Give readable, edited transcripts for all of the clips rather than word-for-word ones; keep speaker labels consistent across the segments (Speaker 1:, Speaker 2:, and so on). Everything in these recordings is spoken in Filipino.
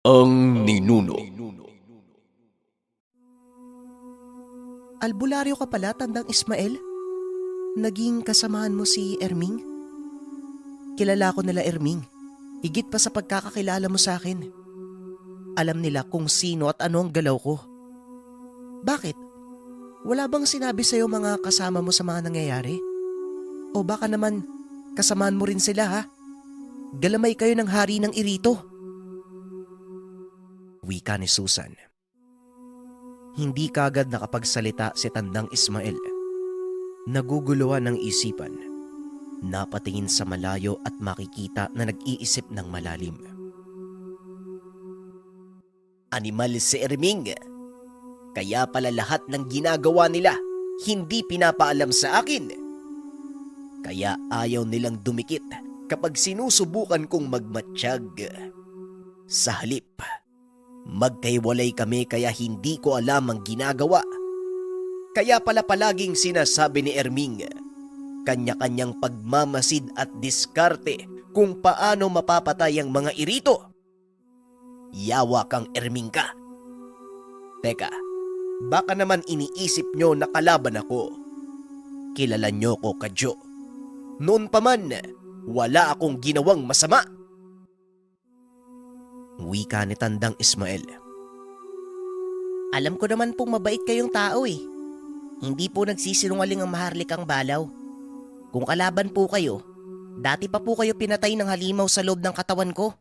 Speaker 1: Ang ninuno.
Speaker 2: Albularyo ka pala, Tandang Ismael? Naging kasamahan mo si Erming? Kilala ko nila Erming. Higit pa sa pagkakakilala mo sa akin. Alam nila kung sino at ano ang galaw ko. Bakit? Wala bang sinabi sa'yo mga kasama mo sa mga nangyayari? O baka naman kasamaan mo rin sila ha? Galamay kayo ng hari ng Irito. Wika ni Susan. Hindi kagad nakapagsalita si Tandang Ismael. Naguguluhan ng isipan. Napatingin sa malayo at makikita na nag-iisip ng malalim. Animal si Erming. Kaya pala lahat ng ginagawa nila hindi pinapaalam sa akin. Kaya ayaw nilang dumikit kapag sinusubukan kong magmatsyag. Sa halip, magkaiwalay kami kaya hindi ko alam ang ginagawa. Kaya pala palaging sinasabi ni Erming, kanya-kanyang pagmamasid at diskarte kung paano mapapatay ang mga Irito. Yawa kang Erming ka. Teka, baka naman iniisip nyo na kalaban ako. Kilala nyo ko, Kadyo. Noon pa man, wala akong ginawang masama. Wika ni Tandang Ismael. Alam ko naman pong mabait kayong tao eh. Hindi po nagsisinungaling ang maharlikang balaw. Kung kalaban po kayo, dati pa po kayo pinatay ng halimaw sa loob ng katawan ko.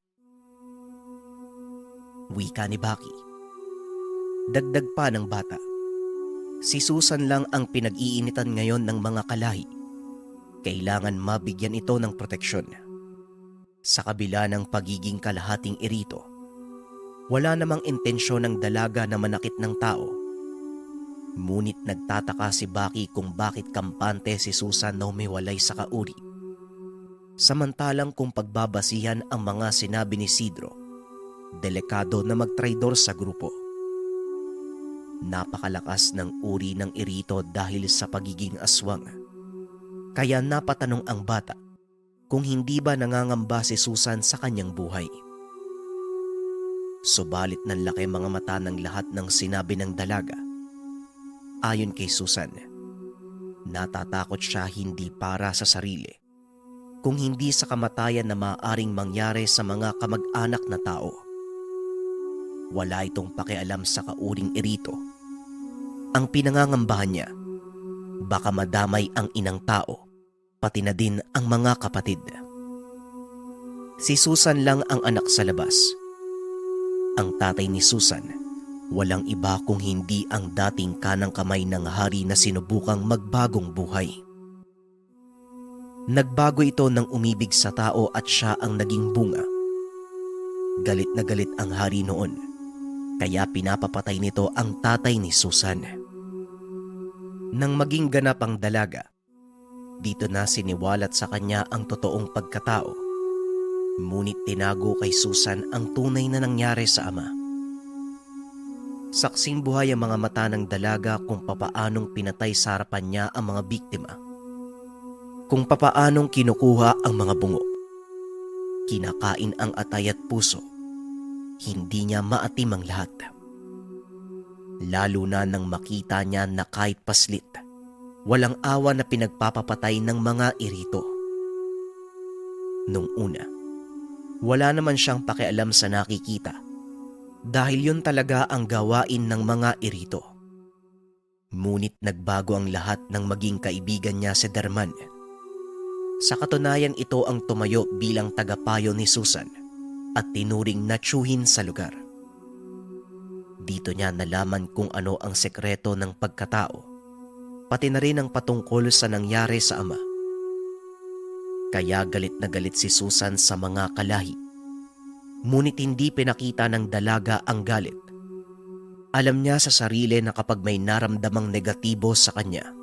Speaker 2: Wika ni Baki. Dagdag pa ng bata. Si Susan lang ang pinag-iinitan ngayon ng mga kalahi. Kailangan mabigyan ito ng proteksyon. Sa kabila ng pagiging kalahating Irito, wala namang intensyon ng dalaga na manakit ng tao. Ngunit nagtataka si Baki kung bakit kampante si Susan na humiwalay sa kauri. Samantalang kung pagbabasihan ang mga sinabi ni Sidro, delikado na magtraidor sa grupo. Napakalakas ng uri ng Irito dahil sa pagiging aswang. Kaya napatanong ang bata kung hindi ba nangangamba si Susan sa kanyang buhay. Subalit nanlaki mga mata ng lahat ng sinabi ng dalaga. Ayon kay Susan, natatakot siya hindi para sa sarili, kung hindi sa kamatayan na maaaring mangyari sa mga kamag-anak na tao. Wala itong pakialam sa kauring Irito. Ang pinangangambahan niya, baka madamay ang inang tao, pati na din ang mga kapatid. Si Susan lang ang anak sa labas. Ang tatay ni Susan, walang iba kung hindi ang dating kanang kamay ng hari na sinubukang magbagong buhay. Nagbago ito nang umibig sa tao at siya ang naging bunga. Galit na galit ang hari noon, kaya pinapapatay nito ang tatay ni Susan. Nang maging ganap ang dalaga, dito na siniwalat sa kanya ang totoong pagkatao. Ngunit tinago kay Susan ang tunay na nangyari sa ama. Saksing buhay ang mga mata ng dalaga kung papaanong pinatay sa harapan niya ang mga biktima. Kung papaanong kinukuha ang mga bungo. Kinakain ang atay at puso. Hindi niya maatim ang lahat. Lalo na nang makita niya na kahit paslit, walang awa na pinagpapapatay ng mga Irito. Nung una, wala naman siyang pakialam sa nakikita dahil yun talaga ang gawain ng mga Irito. Ngunit nagbago ang lahat nang maging kaibigan niya si Darman. Sa katunayan, ito ang tumayo bilang tagapayo ni Susan at tinuring na tiyuhin sa lugar. Dito niya nalaman kung ano ang sekreto ng pagkatao, pati na rin ang patungkol sa nangyari sa ama. Kaya galit na galit si Susan sa mga kalahi. Ngunit hindi pinakita ng dalaga ang galit. Alam niya sa sarili na kapag may naramdamang negatibo sa kanya,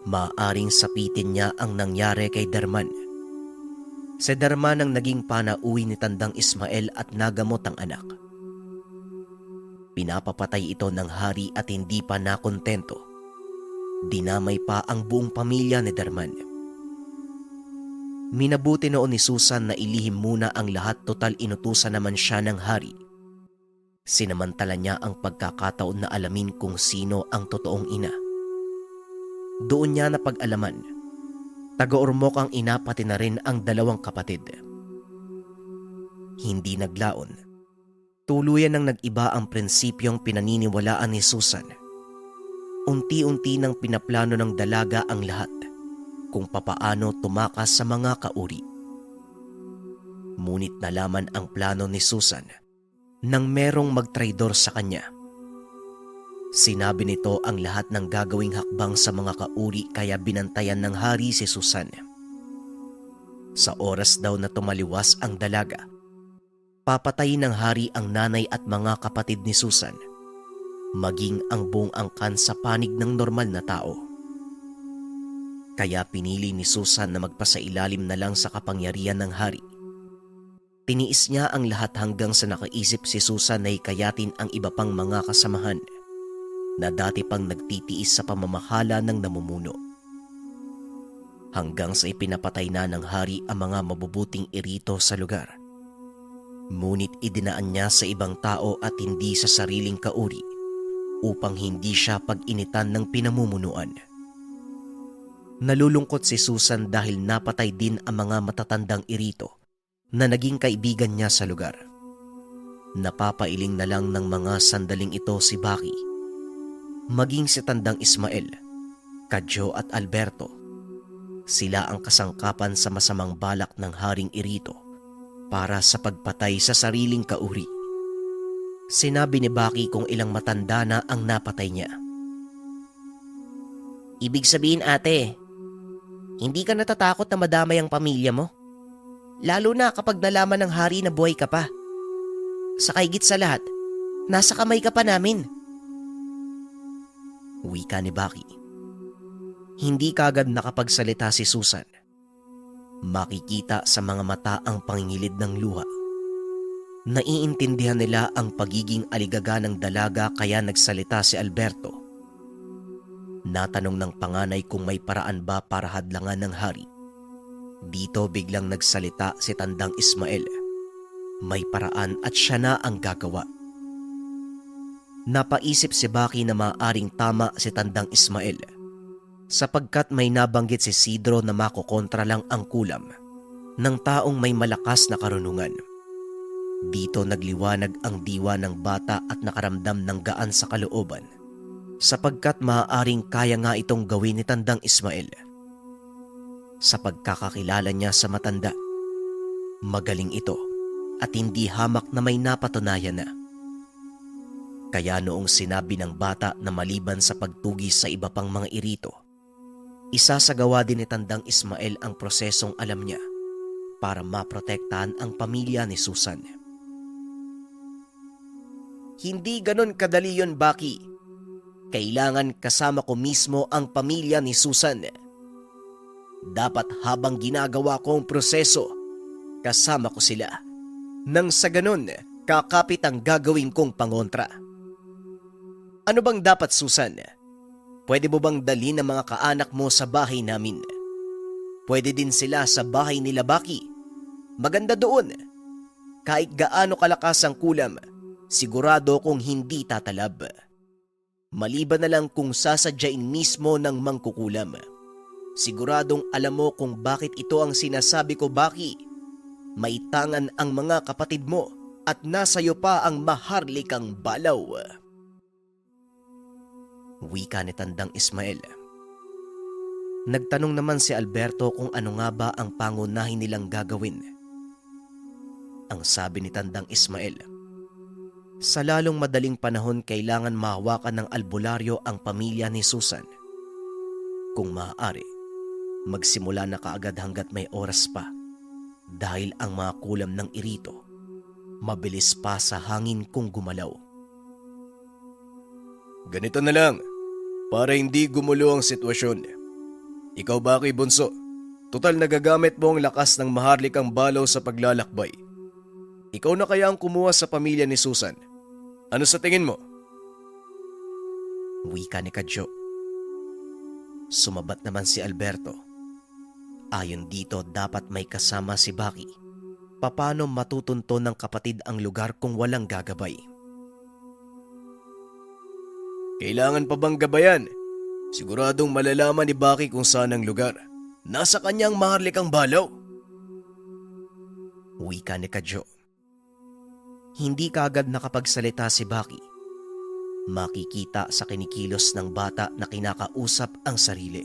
Speaker 2: maaaring sapitin niya ang nangyari kay Darman. Si Darman ang naging panauwi ni Tandang Ismael at nagamot ang anak. Pinapapatay ito ng hari at hindi pa nakontento. Dinamay pa ang buong pamilya ni Darman. Minabuti noon ni Susan na ilihim muna ang lahat, total inutusan naman siya ng hari. Sinamantala niya ang pagkakataon na alamin kung sino ang totoong ina. Doon niya napag-alaman, taga-Ormoc ang ina pati na rin ang dalawang kapatid. Hindi naglaon. Tuluyan nang nag-iba ang prinsipyong pinaniniwalaan ni Susan. Unti-unti nang pinaplano ng dalaga ang lahat kung papaano tumakas sa mga kauri. Ngunit nalaman ang plano ni Susan nang merong magtraidor sa kanya. Sinabi nito ang lahat ng gagawing hakbang sa mga kauri kaya binantayan ng hari si Susan. Sa oras daw na tumaliwas ang dalaga, papatayin ng hari ang nanay at mga kapatid ni Susan, maging ang buong angkan sa panig ng normal na tao. Kaya pinili ni Susan na magpasailalim na lang sa kapangyarihan ng hari. Tiniis niya ang lahat hanggang sa nakaisip si Susan na hikayatin ang iba pang mga kasamahan na dati pang nagtitiis sa pamamahala ng namumuno. Hanggang sa ipinapatay na ng hari ang mga mabubuting irito sa lugar. Ngunit idinaan niya sa ibang tao at hindi sa sariling kauri upang hindi siya pag-initan ng pinamumunuan. Nalulungkot si Susan dahil napatay din ang mga matatandang irito na naging kaibigan niya sa lugar. Napapailing na lang ng mga sandaling ito si Baki, maging si Tandang Ismael, Kadyo at Alberto. Sila ang kasangkapan sa masamang balak ng Haring Irito para sa pagpatay sa sariling kauri. Sinabi ni Baki kung ilang matanda na ang napatay niya. Ibig sabihin ate, hindi ka natatakot na madamay ang pamilya mo? Lalo na kapag nalaman ng hari na buhay ka pa. Sa kaigit sa lahat, nasa kamay ka pa namin. Wika ni Baki. Hindi kagad nakapagsalita si Susan. Makikita sa mga mata ang pangingilid ng luha. Naiintindihan nila ang pagiging aligaga ng dalaga kaya nagsalita si Alberto. Natanong ng panganay kung may paraan ba para hadlangan ng hari. Dito biglang nagsalita si Tandang Ismael. May paraan at siya na ang gagawa. Napaisip si Baki na maaaring tama si Tandang Ismael sapagkat may nabanggit si Sidro na makokontra lang ang kulam ng taong may malakas na karunungan. Dito nagliwanag ang diwa ng bata at nakaramdam ng gaan sa kalooban sapagkat maaaring kaya nga itong gawin ni Tandang Ismael. Sa pagkakakilala niya sa matanda, magaling ito at hindi hamak na may napatunayan na. Kaya noong sinabi ng bata na maliban sa pagtugis sa iba pang mga irito, isasagawa din ni Tandang Ismael ang prosesong alam niya para maprotektahan ang pamilya ni Susan. Hindi ganon kadali yon, Baki. Kailangan kasama ko mismo ang pamilya ni Susan. Dapat habang ginagawa ko ang proseso, kasama ko sila. Nang sa ganon, kakapit ang gagawin kong pangontra. Ano bang dapat, Susan? Pwede mo bang dalhin ang mga kaanak mo sa bahay namin? Pwede din sila sa bahay nila Baki. Maganda doon. Kahit gaano kalakas ang kulam, sigurado kong hindi tatalab. Maliban na lang kung sasadyain mismo ng mangkukulam. Siguradong alam mo kung bakit ito ang sinasabi ko, Baki. May tangan ang mga kapatid mo at nasa iyo pa ang maharlikang balaw. Wika ni Tandang Ismael. Nagtanong naman si Alberto kung ano nga ba ang pangunahin nilang gagawin. Ang sabi ni Tandang Ismael, sa lalong madaling panahon kailangan mahawakan ng albularyo ang pamilya ni Susan. Kung maaari, magsimula na kaagad hanggat may oras pa dahil ang mga kulam ng irito mabilis pa sa hangin kung gumalaw. Ganito na lang, para hindi gumulo ang sitwasyon. Ikaw Baki bunso, total nagagamit mo ang lakas ng maharlikang balaw sa paglalakbay. Ikaw na kaya ang kumuha sa pamilya ni Susan. Ano sa tingin mo? Wika ni Kadyo. Sumabat naman si Alberto. Ayon dito dapat may kasama si Baki. Paano matutunto ng kapatid ang lugar kung walang gagabay? Kailangan pa bang gabayan? Siguradong malalaman ni Baki kung saan ang lugar. Nasa kanyang maharlikang balaw. Wika ni Kadyo. Hindi kagad nakapagsalita si Baki. Makikita sa kinikilos ng bata na kinakausap ang sarili.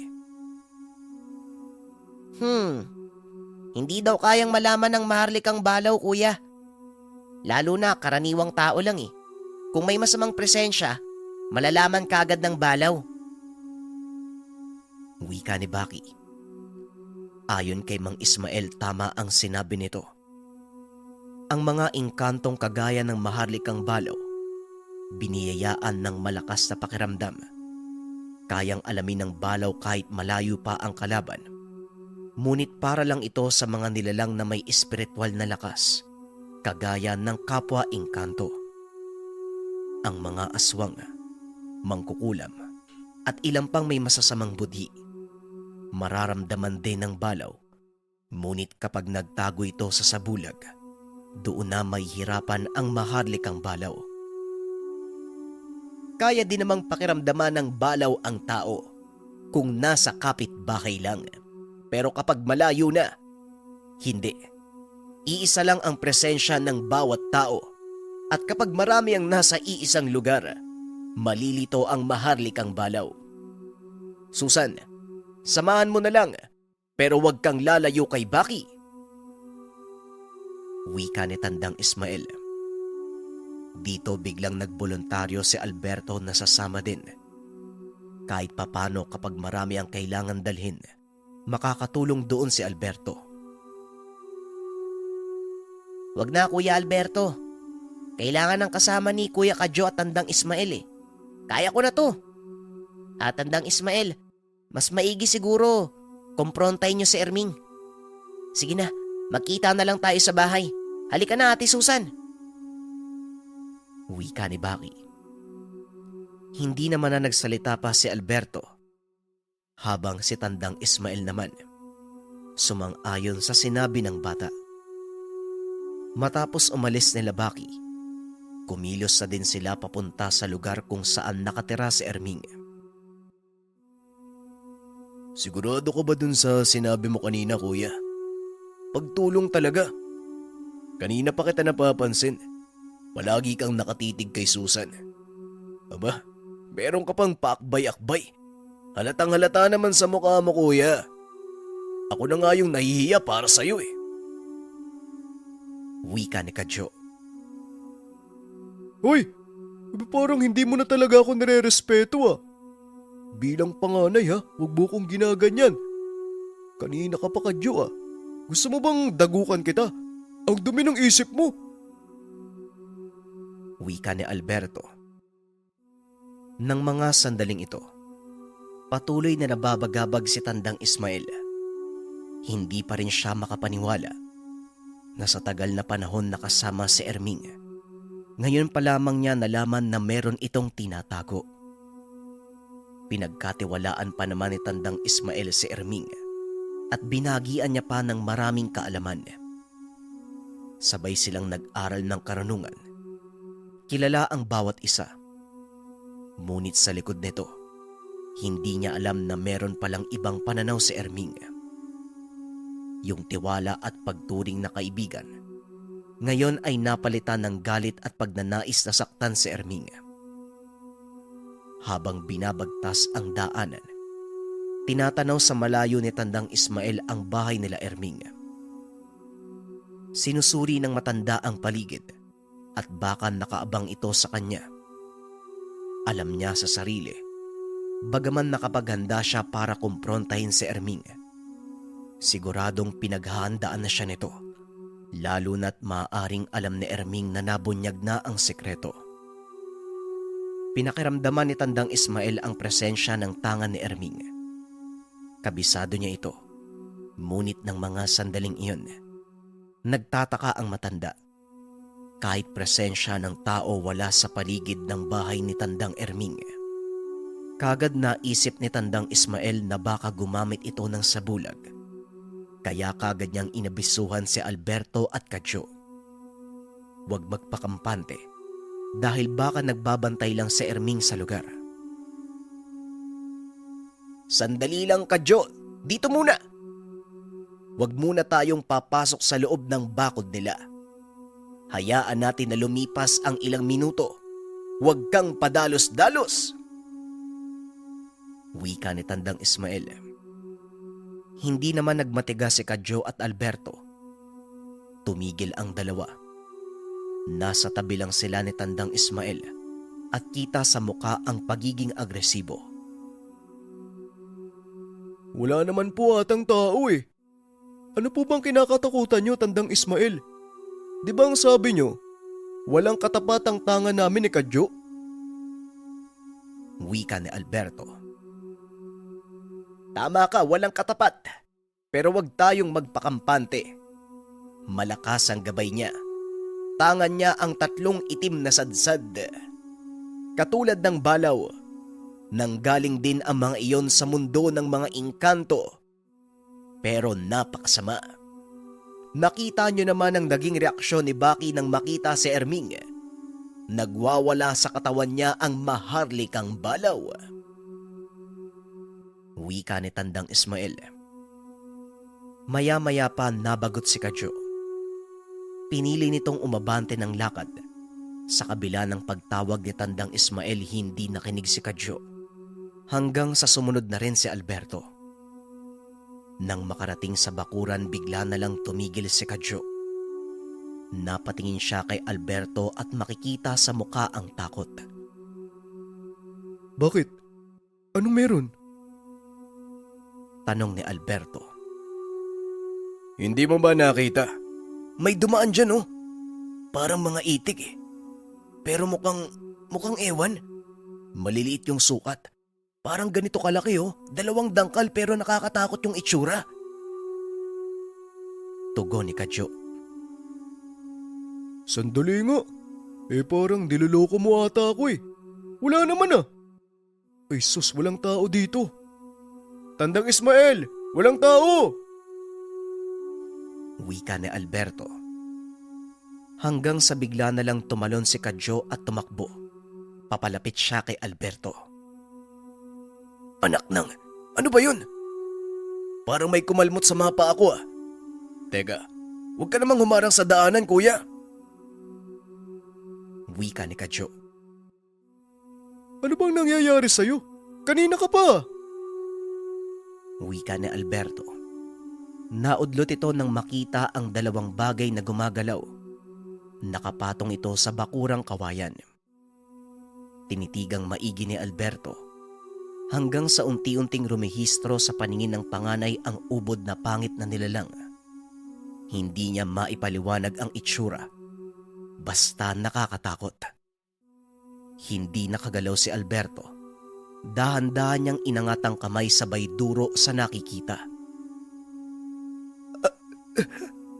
Speaker 2: Hindi daw kayang malaman ng maharlikang balaw, kuya. Lalo na karaniwang tao lang eh. Kung may masamang presensya, malalaman kagad ng balaw. Wika ni Baki. Ayon kay Mang Ismael, tama ang sinabi nito. Ang mga engkantong kagaya ng maharlikang balaw, biniyayaan ng malakas na pakiramdam. Kayang alamin ng balaw kahit malayo pa ang kalaban. Ngunit para lang ito sa mga nilalang na may espiritual na lakas, kagaya ng kapwa engkanto. Ang mga aswang, mangkukulam, at ilang pang may masasamang budhi. Mararamdaman din ng balaw, ngunit kapag nagtago ito sa sabulag, doon na may hirapan ang maharlikang balaw. Kaya din namang pakiramdaman ng balaw ang tao kung nasa kapitbahay lang. Pero kapag malayo na, hindi. Iisa lang ang presensya ng bawat tao. At kapag marami ang nasa iisang lugar, malilito ang maharlikang balaw. Susan, samahan mo na lang, pero huwag kang lalayo kay Baki. Wika ni Tandang Ismael. Dito biglang nagboluntaryo si Alberto na sasama din. Kahit papano kapag marami ang kailangan dalhin, makakatulong doon si Alberto. Wag na, Kuya Alberto. Kailangan ng kasama ni Kuya Kadyo at Tandang Ismael eh. Kaya ko na to. At Tandang Ismael, mas maigi siguro kumprontahin niyo si Erming. Sige na, magkita na lang tayo sa bahay. Halika na, Ate Susan. Wika ni Baki. Hindi naman na nagsalita pa si Alberto, habang si Tandang Ismael naman sumang-ayon sa sinabi ng bata. Matapos umalis nila Baki, kumilos na din sila papunta sa lugar kung saan nakatira si Erming. Sigurado ka ba dun sa sinabi mo kanina, kuya? Pagtulong talaga. Kanina pa kita napapansin. Palagi kang nakatitig kay Susan. Aba, meron ka pang paakbay-akbay. Halatang halata naman sa mukha mo, kuya. Ako na nga yung nahihiya para sa'yo eh. Wika ni Kadyo. Hoy, parang hindi mo na talaga ako nire-respeto ah. Bilang panganay ha, huwag mo kong ginaganyan. Kanina ka pa, Kadyo ah. Gusto mo bang dagukan kita? Ang dumi ng isip mo. Wika ni Alberto. Nang mga sandaling ito, patuloy na nababagabag si Tandang Ismael. Hindi pa rin siya makapaniwala na sa tagal na panahon nakasama si Erming. Ngayon pa lamang niya nalaman na meron itong tinatago. Pinagkatiwalaan pa naman ni Tandang Ismael si Erming at binagian niya pa ng maraming kaalaman. Sabay silang nag-aral ng karunungan. Kilala ang bawat isa. Ngunit sa likod nito, hindi niya alam na meron palang ibang pananaw si Erming. Yung tiwala at pagturing na kaibigan, ngayon ay napalitan ng galit at pagnanais na saktan si Erming. Habang binabagtas ang daanan, tinatanaw sa malayo ni Tandang Ismael ang bahay nila Erming. Sinusuri ng matanda ang paligid at baka nakaabang ito sa kanya. Alam niya sa sarili, bagaman nakapaghanda siya para kumprontahin si Erming, siguradong pinaghahandaan na siya nito, lalo na't maaaring alam ni Erming na nabunyag na ang sekreto. Pinakiramdaman ni Tandang Ismael ang presensya ng tangan ni Erming. Kabisado niya ito, ngunit ng mga sandaling iyon, nagtataka ang matanda. Kahit presensya ng tao wala sa paligid ng bahay ni Tandang Erming. Kagad naisip ni Tandang Ismael na baka gumamit ito ng sabulag. Kaya kagad niyang inabisuhan si Alberto at Kadyo. Huwag magpakampante dahil baka nagbabantay lang si Erming sa lugar. Sandali lang, Kadyo. Dito muna. Huwag muna tayong papasok sa loob ng bakod nila. Hayaan natin na lumipas ang ilang minuto. Huwag kang padalos-dalos. Wika ni Tandang Ismael. Hindi naman nagmatigas si Kadyo at Alberto. Tumigil ang dalawa. Nasa tabi lang sila ni Tandang Ismael at kita sa muka ang pagiging agresibo.
Speaker 1: Wala naman po atang tao eh. Ano po bang kinakatakutan nyo, Tandang Ismael? Di ba ang sabi nyo, walang katapatang tanga namin ni Kadyo?
Speaker 2: Wika ni Alberto. Tama ka, walang katapat. Pero wag tayong magpakampante. Malakas ang gabay niya. Tangan niya ang 3 itim na sadsad. Katulad ng balaw, nanggaling din ang mga iyon sa mundo ng mga engkanto. Pero napakasama. Nakita niyo naman ang naging reaksyon ni Baki nang makita si Erming. Nagwawala sa katawan niya ang maharlikang balaw. Wika ni Tandang Ismael. Maya-maya pa nabagot si Kadyo. Pinili nitong umabante ng lakad. Sa kabila ng pagtawag ni Tandang Ismael, hindi nakinig si Kadyo. Hanggang sa sumunod na rin si Alberto. Nang makarating sa bakuran, bigla na lang tumigil si Kadyo. Napatingin siya kay Alberto at makikita sa muka ang takot.
Speaker 1: Bakit? Anong meron?
Speaker 2: Tanong ni Alberto.
Speaker 1: Hindi mo ba nakita?
Speaker 2: May dumaan dyan oh. Parang mga itik eh. Pero mukhang ewan. Maliliit yung sukat. Parang ganito kalaki oh. 2 dangkal pero nakakatakot yung itsura. Tugon ni Kadyo.
Speaker 1: Sandali nga. Parang niloloko mo ata ako eh. Wala naman ah. Ay sus, walang tao dito. Tandang Ismael, walang tao!
Speaker 2: Wika ni Alberto. Hanggang sa bigla na lang tumalon si Kadyo at tumakbo. Papalapit siya kay Alberto. Anak nang, ano ba yun? Parang may kumalmot sa mapa ako ah. Teka, huwag ka namang humarang sa daanan, kuya. Wika ni Kadyo.
Speaker 1: Ano bang nangyayari sa'yo? Kanina ka pa!
Speaker 2: Wika ni Alberto. Naudlot ito nang makita ang 2 bagay na gumagalaw. Nakapatong ito sa bakurang kawayan. Tinitigang maigi ni Alberto hanggang sa unti-unting rumehistro sa paningin ng panganay ang ubod na pangit na nilalang. Hindi niya maipaliwanag ang itsura. Basta nakakatakot. Hindi nakagalaw si Alberto. Dahan-dahan niyang inangat ang kamay sabay duro sa nakikita.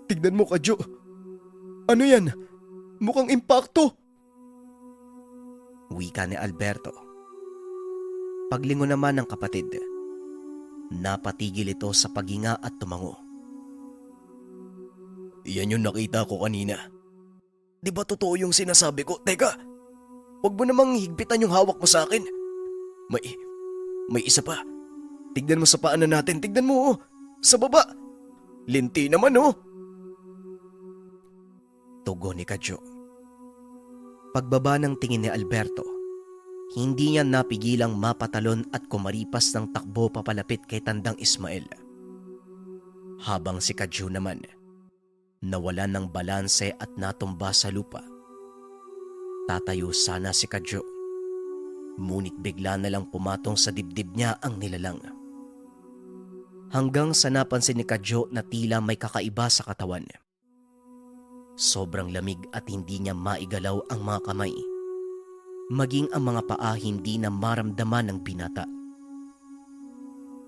Speaker 1: Tignan mo, Kadyo. Ano yan? Mukhang impakto.
Speaker 2: Wika ni Alberto. Paglingon naman ng kapatid, napatigil ito sa paghinga at tumango.
Speaker 1: Yan yung nakita ko kanina.
Speaker 2: Di ba totoo yung sinasabi ko? Teka, huwag mo namang higpitan yung hawak mo sa akin. May isa pa. Tignan mo sa paanan natin. Tignan mo oh. Sa baba. Linti naman oh. Tugon ni Kadyo. Pagbaba ng tingin ni Alberto, hindi niya napigilang mapatalon at kumaripas ng takbo papalapit kay Tandang Ismael. Habang si Kadyo naman, nawalan ng balanse at natumba sa lupa. Tatayo sana si Kadyo. Ngunit bigla na lang pumatong sa dibdib niya ang nilalang. Hanggang sa napansin ni Kadyo na tila may kakaiba sa katawan. Sobrang lamig at hindi niya maigalaw ang mga kamay. Maging ang mga paa hindi na maramdaman ng binata.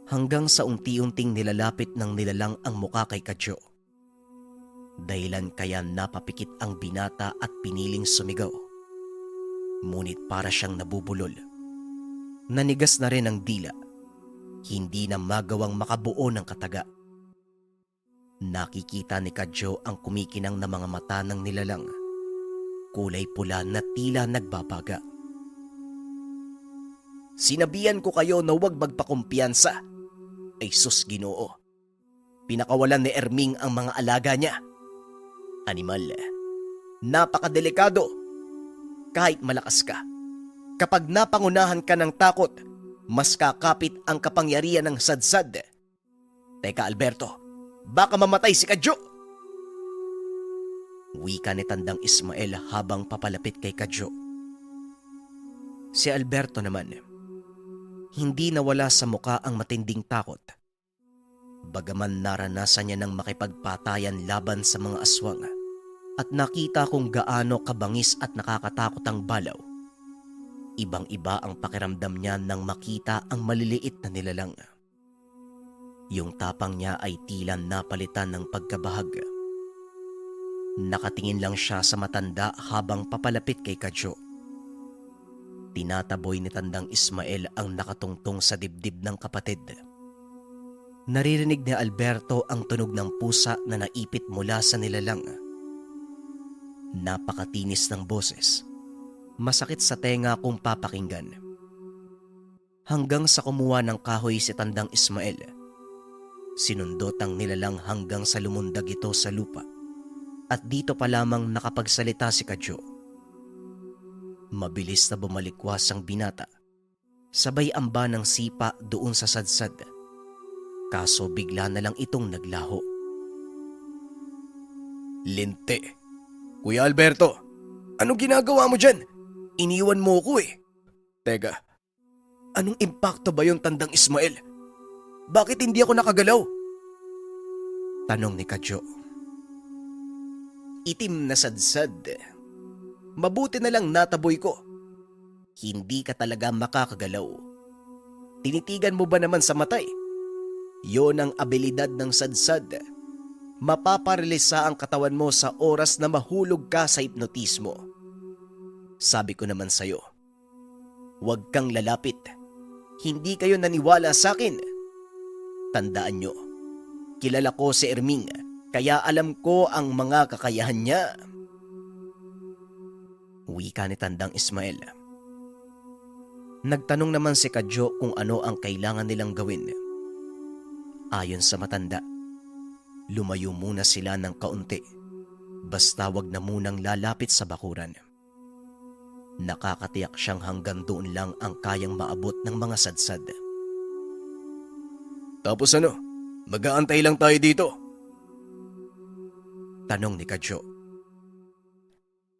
Speaker 2: Hanggang sa unti-unting nilalapit ng nilalang ang muka kay Kadyo. Dahilan kaya napapikit ang binata at piniling sumigaw. Ngunit para siyang nabubulol. Nanigas na rin ang dila. Hindi na magawang makabuo ng kataga. Nakikita ni Kadyo ang kumikinang na mga mata ng nilalang. Kulay pula na tila nagbabaga. Sinabihan ko kayo na huwag magpakumpiyansa. Ay sus, Ginoo. Pinakawalan ni Erming ang mga alaga niya. Animal, napakadelikado. Kahit malakas ka, kapag napangunahan ka ng takot, mas kakapit ang kapangyarihan ng sadsad. Teka Alberto, baka mamatay si Kadyo! Wika ni Tandang Ismael habang papalapit kay Kadyo. Si Alberto naman, hindi nawala sa muka ang matinding takot. Bagaman naranasan niya ng makipagpatayan laban sa mga aswang at nakita kung gaano kabangis at nakakatakot ang balaw, ibang-iba ang pakiramdam niya nang makita ang maliliit na nilalang. Yung tapang niya ay tila napalitan ng pagkabahag. Nakatingin lang siya sa matanda habang papalapit kay Kadyo. Tinataboy ni Tandang Ismael ang nakatungtong sa dibdib ng kapatid. Naririnig ni Alberto ang tunog ng pusa na naipit mula sa nilalang. Napakatinis ng boses. Masakit sa tenga kung papakinggan. Hanggang sa kumuha ng kahoy si Tandang Ismael. Sinundot ang nilalang hanggang sa lumundag ito sa lupa. At dito pa lamang nakapagsalita si Kadyo. Mabilis na bumalikwas ang binata. Sabay amba ng sipa doon sa sadsad. Kaso bigla na lang itong naglaho.
Speaker 1: Linte. Kuya Alberto, anong ginagawa mo dyan? Iniwan mo ko eh. Teka, anong impacto ba yung Tandang Ismael? Bakit hindi ako nakagalaw?
Speaker 2: Tanong ni Kadyo. Itim na sadsad. Mabuti na lang nataboy ko. Hindi ka talaga makakagalaw. Tinitigan mo ba naman sa matay? Yon ang abilidad ng sadsad. Mapaparelisa ang katawan mo sa oras na mahulog ka sa hipnotismo. Sabi ko naman sa'yo, huwag kang lalapit. Hindi kayo naniwala sa akin. Tandaan nyo, kilala ko si Erming, kaya alam ko ang mga kakayahan niya. Wika ni Tandang Ismael. Nagtanong naman si Kadyo kung ano ang kailangan nilang gawin. Ayon sa matanda, lumayo muna sila ng kaunti, basta wag na munang lalapit sa bakuran. Nakakatiyak siyang hanggang doon lang ang kayang maabot ng mga sadsad.
Speaker 1: Tapos ano? Mag-aantay lang tayo dito.
Speaker 2: Tanong ni Kadyo.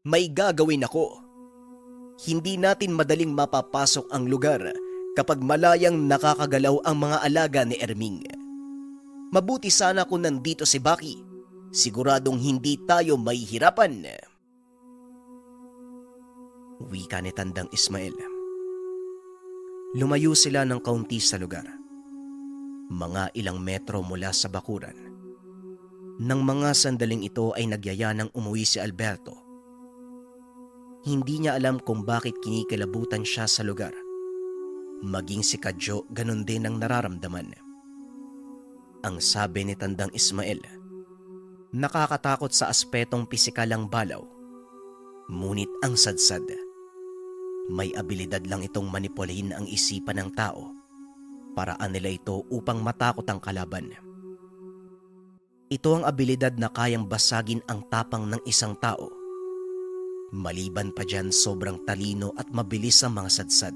Speaker 2: May gagawin ako. Hindi natin madaling mapapasok ang lugar kapag malayang nakakagalaw ang mga alaga ni Erming. Mabuti sana kung nandito si Baki. Siguradong hindi tayo mahihirapan. Wika ni Tandang Ismael. Lumayo sila ng kaunti sa lugar. Mga ilang metro mula sa bakuran. Nang mga sandaling ito ay nagyaya ng umuwi si Alberto. Hindi niya alam kung bakit kinikilabutan siya sa lugar. Maging si Kadyo ganun din ang nararamdaman. Ang sabi ni Tandang Ismael, nakakatakot sa aspetong pisikal ang balaw. Ngunit ang sadsad, may abilidad lang itong manipulahin ang isipan ng tao. Paraan nila ito upang matakot ang kalaban. Ito ang abilidad na kayang basagin ang tapang ng isang tao. Maliban pa dyan, sobrang talino at mabilis ang mga sadsad.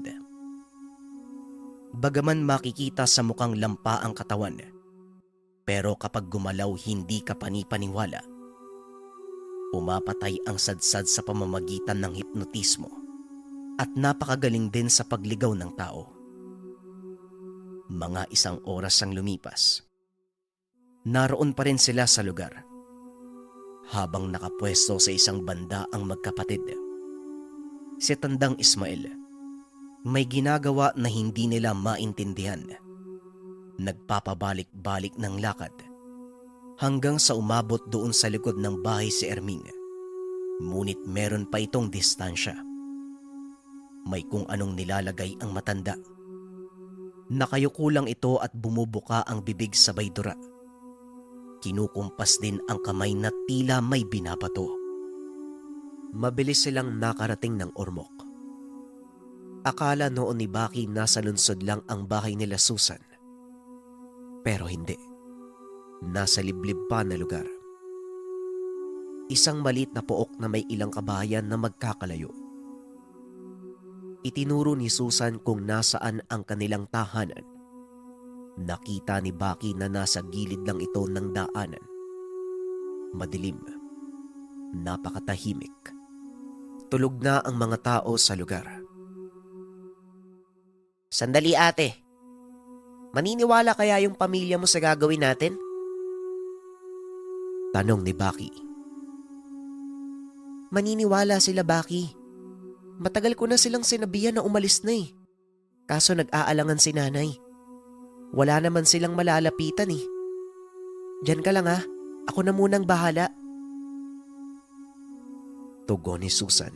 Speaker 2: Bagaman makikita sa mukhang lampa ang katawan, pero kapag gumalaw hindi ka panipaniwala. Pumapatay ang sadsad sa pamamagitan ng hipnotismo at napakagaling din sa pagligaw ng tao. Mga isang oras ang lumipas. Naroon pa rin sila sa lugar. Habang nakapwesto sa isang banda ang magkapatid. Si Tandang Ismael, may ginagawa na hindi nila maintindihan. Nagpapabalik-balik ng lakad hanggang sa umabot doon sa likod ng bahay si Erming. Ngunit meron pa itong distansya. May kung anong nilalagay ang matanda. Nakayuko lang ito at bumubuka ang bibig sabay dura. Kinukumpas din ang kamay na tila may binabato. Mabilis silang nakarating ng ormok. Akala noon ni Baki nasa lungsod lang ang bahay nila Susan. Pero hindi. Nasa liblib pa na lugar. Isang maliit na pook na may ilang kabahayan na magkakalayo. Itinuro ni Susan kung nasaan ang kanilang tahanan. Nakita ni Baki na nasa gilid lang ito ng daanan. Madilim. Napakatahimik. Tulog na ang mga tao sa lugar. Sandali ate. Maniniwala kaya yung pamilya mo sa gagawin natin? Tanong ni Baki. Maniniwala sila, Baki. Matagal ko na silang sinabihan na umalis na eh. Kaso nag-aalangan si nanay. Wala naman silang malalapitan eh. Diyan ka lang ha. Ako na munang bahala. Tugon ni Susan.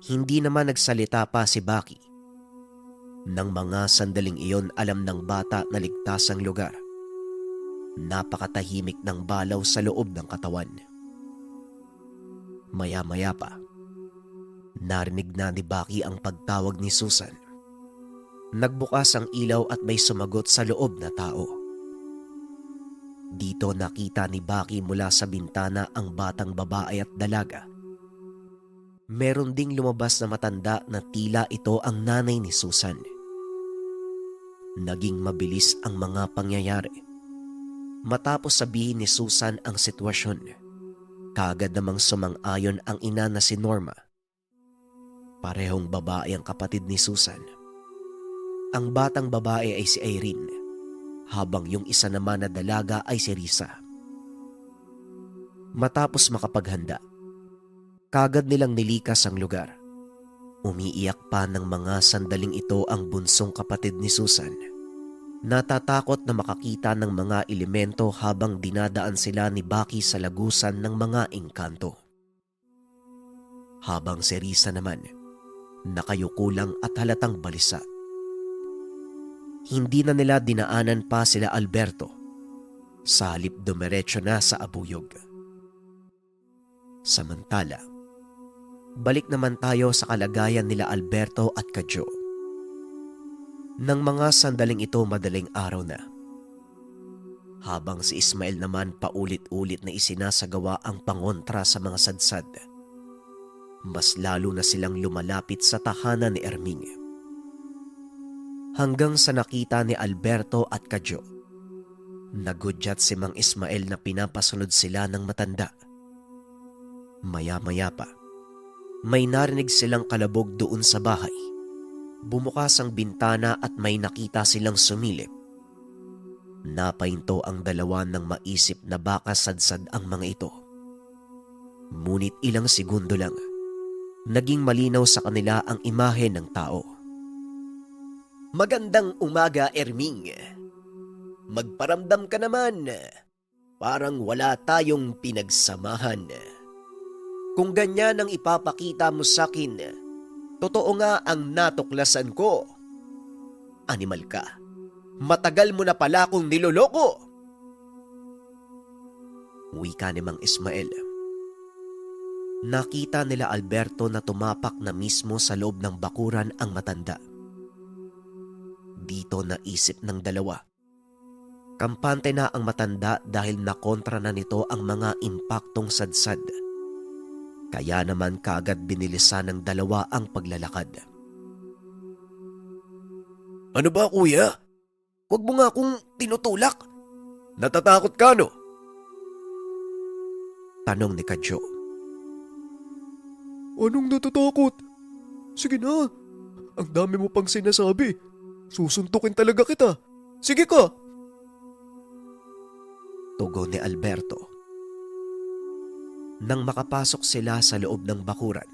Speaker 2: Hindi naman nagsalita pa si Baki. Nang mga sandaling iyon alam ng bata na ligtas ang lugar. Napakatahimik ng balaw sa loob ng katawan. Maya-maya pa, narinig na ni Baki ang pagtawag ni Susan. Nagbukas ang ilaw at may sumagot sa loob na tao. Dito nakita ni Baki mula sa bintana ang batang babae at dalaga. Meron ding lumabas na matanda na tila ito ang nanay ni Susan. Naging mabilis ang mga pangyayari. Matapos sabihin ni Susan ang sitwasyon, kaagad namang sumang-ayon ang ina na si Norma. Parehong babae ang kapatid ni Susan. Ang batang babae ay si Irene, habang yung isa naman na dalaga ay si Risa. Matapos makapaghanda, kaagad nilang nilikas ang lugar. Umiiyak pa ng mga sandaling ito ang bunsong kapatid ni Susan. Natatakot na makakita ng mga elemento habang dinadaan sila ni Baki sa lagusan ng mga engkanto. Habang si Risa naman, nakayuko lang at halatang balisa. Hindi na nila dinaanan pa sila Alberto. Sa halip dumiretso na sa abuyog. Samantala, balik naman tayo sa kalagayan nila Alberto at Kadyo. Nang mga sandaling ito madaling araw na. Habang si Ismael naman paulit-ulit na isinasagawa ang pangontra sa mga sadsad. Mas lalo na silang lumalapit sa tahanan ni Erming. Hanggang sa nakita ni Alberto at Kadyo. Nagudyat si Mang Ismael na pinapasunod sila ng matanda. Maya-maya pa, may narinig silang kalabog doon sa bahay. Bumukas ang bintana at may nakita silang sumilip. Napahinto ang dalawa ng maisip na baka sadsad ang mga ito. Ngunit ilang segundo lang, naging malinaw sa kanila ang imahe ng tao. Magandang umaga, Erming. Magparamdam ka naman. Parang wala tayong pinagsamahan. Kung ganyan ang ipapakita mo sa akin, totoo nga ang natuklasan ko. Animal ka. Matagal mo na pala akong niloloko. Wika ni Mang Ismael. Nakita nila Alberto na tumapak na mismo sa loob ng bakuran ang matanda. Dito naisip ng dalawa. Kampante na ang matanda dahil nakontra na nito ang mga impaktong sadsad. Kaya naman kaagad binilisan ng dalawa ang paglalakad.
Speaker 1: Ano ba kuya? Huwag mo nga akong tinutulak. Natatakot ka no?
Speaker 2: Tanong ni Kadyo.
Speaker 1: Anong natatakot? Sige na. Ang dami mo pang sinasabi. Susuntukin talaga kita. Sige ka.
Speaker 2: Tugon ni Alberto. Nang makapasok sila sa loob ng bakuran,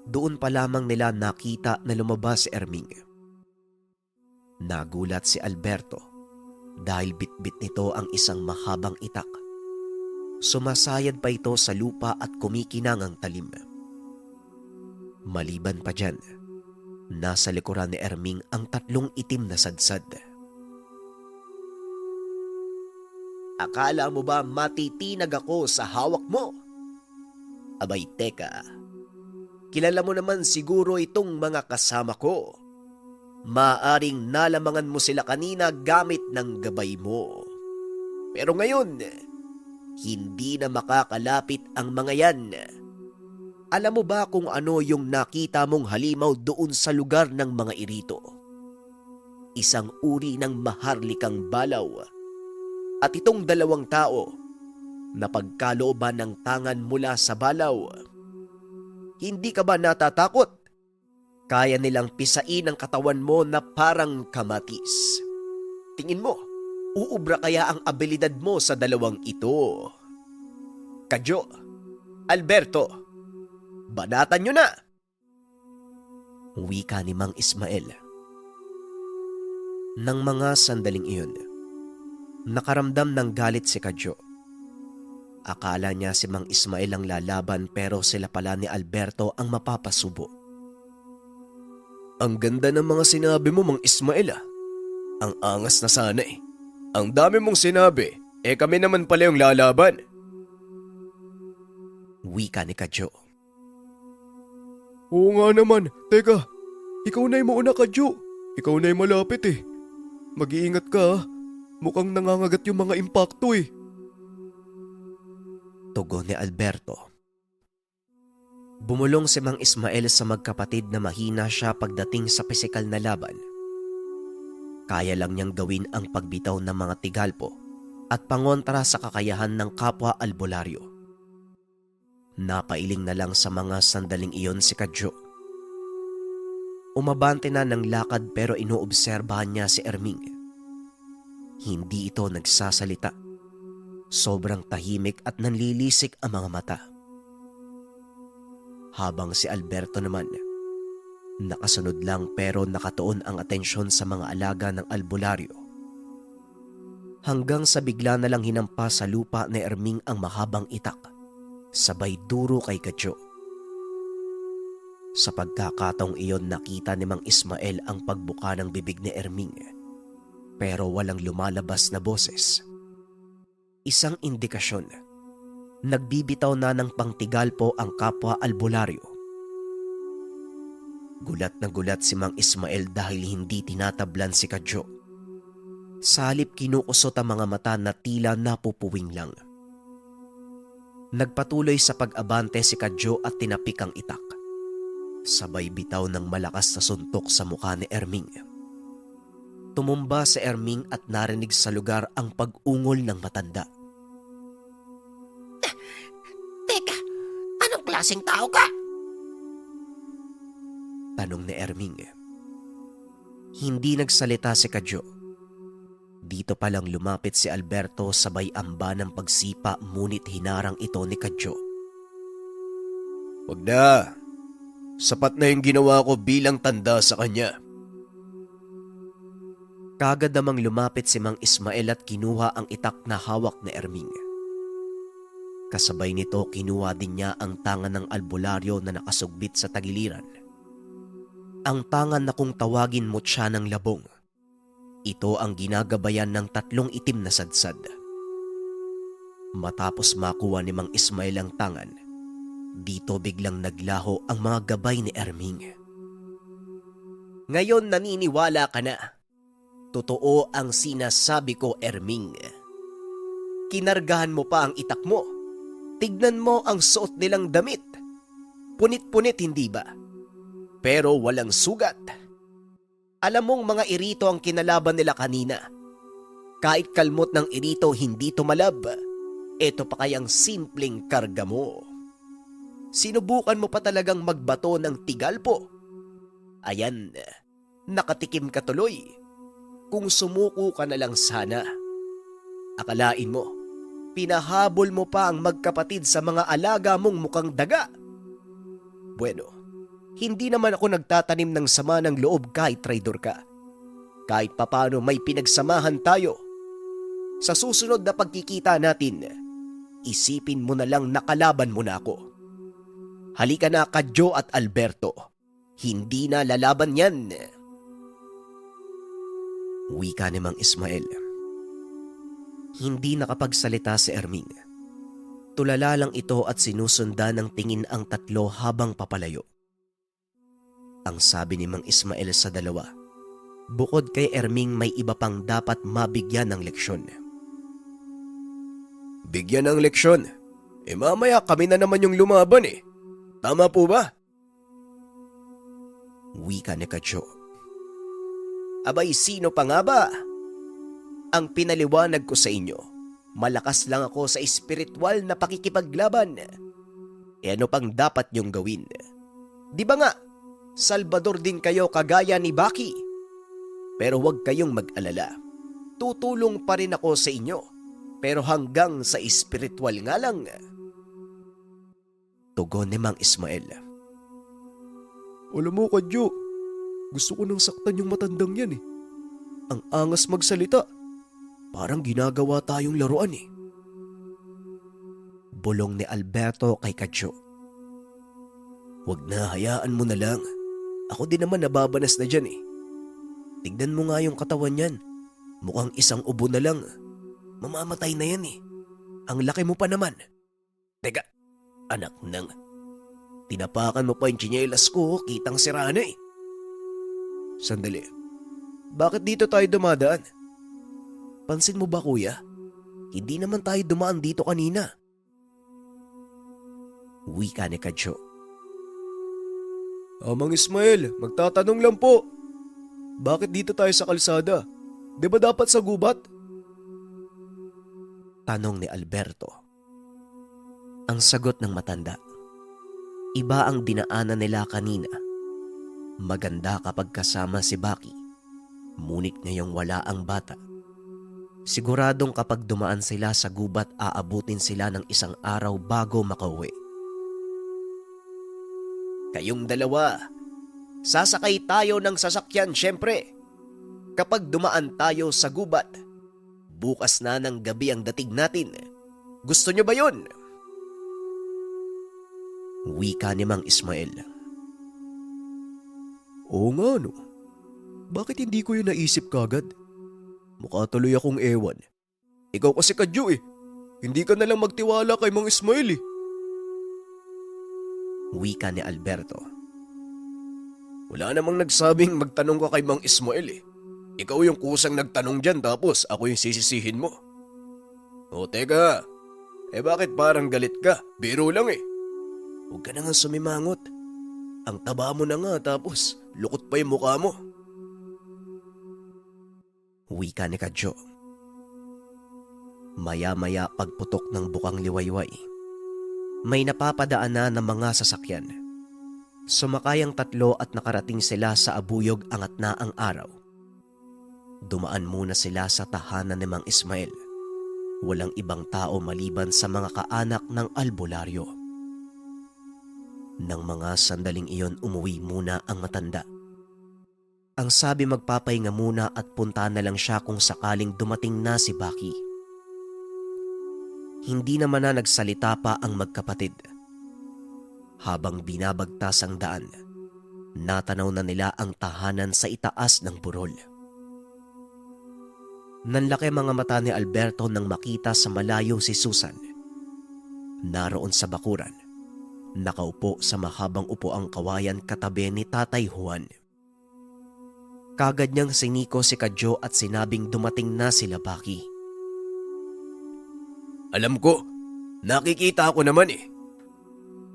Speaker 2: doon pa lamang nila nakita na lumabas si Erming. Nagulat si Alberto dahil bitbit nito ang isang mahabang itak. Sumasayad pa ito sa lupa at kumikinang ang talim. Maliban pa dyan, nasa likuran ni Erming ang 3 itim na sadsad. Akala mo ba matitinag ako sa hawak mo? Abay teka,
Speaker 1: kilala mo naman siguro itong mga kasama ko. Maaring nalamangan mo sila kanina gamit ng gabay mo. Pero ngayon, hindi na makakalapit ang mga yan. Alam mo ba kung ano yung nakita mong halimaw doon sa lugar ng mga irito? Isang uri ng maharlikang balaw. At itong dalawang tao na pagkalooban ng tangan mula sa balaw. Hindi ka ba natatakot? Kaya nilang pisain ang katawan mo na parang kamatis. Tingin mo, uubra kaya ang abilidad mo sa dalawang ito? Kadyo, Alberto, banatan nyo na!
Speaker 2: Wika ni Mang Ismael. Nang mga sandaling iyon, nakaramdam ng galit si Kadyo. Akala niya si Mang Ismael ang lalaban pero sila pala ni Alberto ang mapapasubo.
Speaker 1: Ang ganda ng mga sinabi mo, Mang Ismael ah. Ang angas na sana eh. Ang dami mong sinabi, kami naman pala yung lalaban.
Speaker 2: Wika ni Kadyo.
Speaker 1: Oo nga naman, teka. Ikaw na yung mauna, Kadyo. Ikaw na yung malapit eh. Mag-iingat ka ah. Mukhang nangangagat yung mga impakto eh.
Speaker 2: Tugon ni Alberto. Bumulong si Mang Ismael sa magkapatid na mahina siya pagdating sa pisikal na laban. Kaya lang niyang gawin ang pagbitaw ng mga tigalpo at pangontra sa kakayahan ng kapwa albularyo. Napailing na lang sa mga sandaling iyon si Kadyo. Umabante na ng lakad pero inoobserbahan niya si Erming. Hindi ito nagsasalita. Sobrang tahimik at nanlilisik ang mga mata. Habang si Alberto naman, nakasunod lang pero nakatuon ang atensyon sa mga alaga ng albularyo. Hanggang sa bigla na lang hinampas sa lupa ni Erming ang mahabang itak, sabay duro kay Kadyo. Sa pagkakataong iyon nakita ni Mang Ismael ang pagbuka ng bibig ni Erming, pero walang lumalabas na boses. Isang indikasyon. Nagbibitaw na ng pangtigalpo ang kapwa albularyo. Gulat na gulat si Mang Ismael dahil hindi tinatablan si Kadyo. Sa halip kinukusot ang mga mata na tila napupuwing lang. Nagpatuloy sa pag-abante si Kadyo at tinapik ang itak. Sabay bitaw ng malakas na suntok sa mukha ni Erming. Tumumba si Erming at narinig sa lugar ang pag-ungol ng matanda.
Speaker 3: Teka, anong klaseng tao ka?
Speaker 2: Tanong ni Erming. Hindi nagsalita si Kadyo. Dito palang lumapit si Alberto sabay amba ng pagsipa ngunit hinarang ito ni Kadyo.
Speaker 1: Wag na. Sapat na yung ginawa ko bilang tanda sa kanya.
Speaker 2: Kagad namang lumapit si Mang Ismael at kinuha ang itak na hawak ni Erming. Kasabay nito kinuha din niya ang tangan ng albularyo na nakasugbit sa tagiliran. Ang tangan na kung tawagin mo siya ng labong. Ito ang ginagabayan ng 3 itim na sadsad. Matapos makuha ni Mang Ismael ang tangan, dito biglang naglaho ang mga gabay ni Erming.
Speaker 1: Ngayon naniniwala ka na. Totoo ang sinasabi ko, Erming. Kinargahan mo pa ang itak mo. Tignan mo ang suot nilang damit. Punit-punit, hindi ba? Pero walang sugat. Alam mong mga irito ang kinalaban nila kanina. Kahit kalmot ng irito hindi tumalab, ito pa kayang simpleng karga mo. Sinubukan mo pa talagang magbato ng tigalpo. Ayan, nakatikim ka tuloy. Kung sumuko ka na lang sana. Akalain mo, pinahabol mo pa ang magkapatid sa mga alaga mong mukhang daga. Bueno, hindi naman ako nagtatanim ng sama ng loob kahit traidor ka. Kahit papano may pinagsamahan tayo. Sa susunod na pagkikita natin, isipin mo na lang nakalaban mo na ako. Halika na, Kadyo at Alberto. Hindi na lalaban yan.
Speaker 2: Wika ni Mang Ismael. Hindi nakapagsalita si Erming. Tulala lang ito at sinusundan ng tingin ang 3 habang papalayo. Ang sabi ni Mang Ismael sa dalawa, bukod kay Erming may iba pang dapat mabigyan ng leksyon.
Speaker 1: Bigyan ng leksyon? Mamaya kami na naman yung lumaban eh. Tama po ba?
Speaker 2: Wika ni Kadyo. Abay, sino pa nga ba? Ang pinaliwanag ko sa inyo, malakas lang ako sa espiritual na pakikipaglaban. Ano pang dapat niyong gawin? Di ba nga, Salvador din kayo kagaya ni Baki. Pero huwag kayong mag-alala. Tutulong pa rin ako sa inyo. Pero hanggang sa espiritual nga lang. Tugon ni Mang Ismael.
Speaker 1: Alam mo, Kadyo, gusto ko nang saktan yung matandang yan eh. Ang angas magsalita. Parang ginagawa tayong laruan eh.
Speaker 2: Bulong ni Alberto kay Kadyo.
Speaker 1: Huwag na, hayaan mo na lang. Ako din naman nababanas na dyan eh. Tignan mo nga yung katawan yan. Mukhang isang ubo na lang. Mamamatay na yan eh. Ang laki mo pa naman. Teka, anak nang. Tinapakan mo pa yung tsinelas ko, kitang sira na eh. Sandali. Bakit dito tayo dumadaan? Pansin mo ba kuya? Hindi naman tayo dumaan dito kanina.
Speaker 2: Wika ni Kadyo.
Speaker 1: Mang Ismael, magtatanong lang po. Bakit dito tayo sa kalsada? Di ba dapat sa gubat?
Speaker 2: Tanong ni Alberto. Ang sagot ng matanda. Iba ang dinaanan nila kanina. Maganda kapag kasama si Baki. Ngunit ngayong wala ang bata. Siguradong kapag dumaan sila sa gubat, aabutin sila ng isang araw bago makauwi.
Speaker 1: Kayong dalawa, sasakay tayo ng sasakyan syempre. Kapag dumaan tayo sa gubat, bukas na ng gabi ang dating natin. Gusto nyo ba yun?
Speaker 2: Wika ni Mang Ismael.
Speaker 1: Oo nga no. Bakit hindi ko yun naisip kagad? Mukha tuloy akong ewan. Ikaw kasi Kadyo eh. Hindi ka nalang magtiwala kay Mang Ismael eh.
Speaker 2: Wika ni Alberto.
Speaker 1: Wala namang nagsabing magtanong ka kay Mang Ismael eh. Ikaw yung kusang nagtanong dyan tapos ako yung sisisihin mo. O teka, bakit parang galit ka? Biro lang eh. Huwag ka na nga sumimangot. Ang taba mo na nga tapos lukot pa yung mukha mo.
Speaker 2: Wika ni Kadyo. Maya-maya pagputok ng bukang liwayway, may napapadaan na ng mga sasakyan. Sumakay ang tatlo at nakarating sila sa abuyog angat na ang araw. Dumaan muna sila sa tahanan ni Mang Ismael. Walang ibang tao maliban sa mga kaanak ng albularyo. Nang mga sandaling iyon umuwi muna ang matanda. Ang sabi magpapahinga muna at punta na lang siya kung sakaling dumating na si Baki. Hindi naman na nagsalita pa ang magkapatid. Habang binabagtas ang daan, natanaw na nila ang tahanan sa itaas ng burol. Nanlaki mga mata ni Alberto nang makita sa malayo si Susan. Naroon sa bakuran, nakaupo sa mahabang upuang kawayan katabi ni Tatay Juan. Kagad niyang siniko si Kadyo at sinabing dumating na sila Baki.
Speaker 1: Alam ko, nakikita ako naman eh.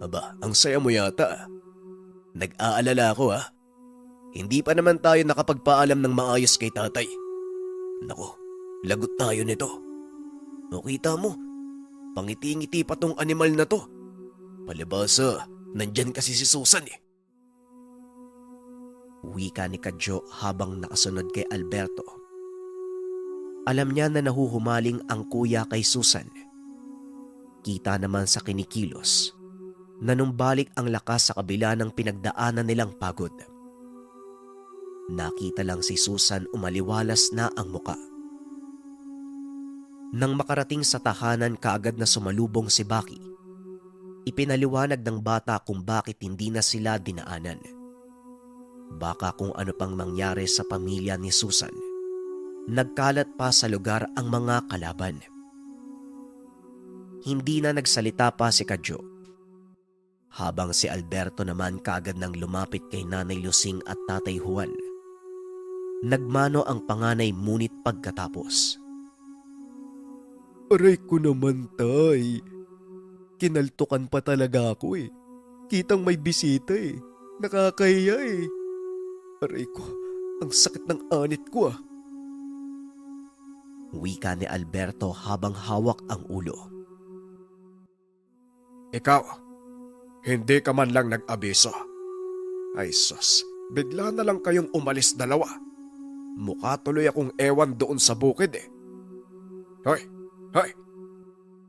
Speaker 1: Aba, ang saya mo yata. Nag-aalala ako ha. Hindi pa naman tayo nakapagpaalam ng maayos kay tatay. Nako, lagot tayo nito. O kita mo, pangiti-ngiti pa tong animal na to. Palibasa, nandyan kasi si Susan eh.
Speaker 2: Wika ni Kadyo habang nakasunod kay Alberto. Alam niya na nahuhumaling ang kuya kay Susan. Kita naman sa kinikilos na numbalik ang lakas sa kabila ng pinagdaanan nilang pagod. Nakita lang si Susan umaliwalas na ang muka. Nang makarating sa tahanan kaagad na sumalubong si Baki, ipinaliwanag ng bata kung bakit hindi na sila dinaanan. Baka kung ano pang mangyari sa pamilya ni Susan. Nagkalat pa sa lugar ang mga kalaban. Hindi na nagsalita pa si Kadyo. Habang si Alberto naman kaagad nang lumapit kay Nanay Lusing at Tatay Juan. Nagmano ang panganay ngunit pagkatapos.
Speaker 1: Aray ko naman, tay. Kinaltukan pa talaga ako eh. Kitang may bisita eh. Nakakahiya eh. Aray ko, ang sakit ng anit ko ah.
Speaker 2: Wika ni Alberto habang hawak ang ulo.
Speaker 1: Ikaw, hindi ka man lang nag-abiso. Ay sus, bigla na lang kayong umalis dalawa. Mukha tuloy akong ewan doon sa bukid eh. Hoy, hoy,